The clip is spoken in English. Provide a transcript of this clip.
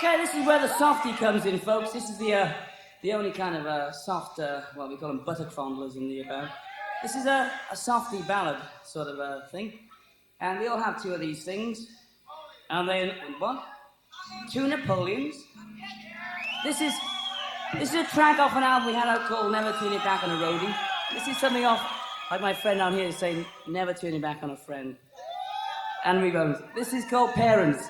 Okay, this is where the softie comes in, folks. This is the only kind of soft, well, we call them buttock fondlers in the band. This is a softie ballad sort of thing. And we all have two of these things. And then, what? Two Napoleons. This is a track off an album we had out called Never Turn It Back on a Roadie. This is something off, like my friend down here is saying, never turn it back on a friend. And we go, this is called Parents.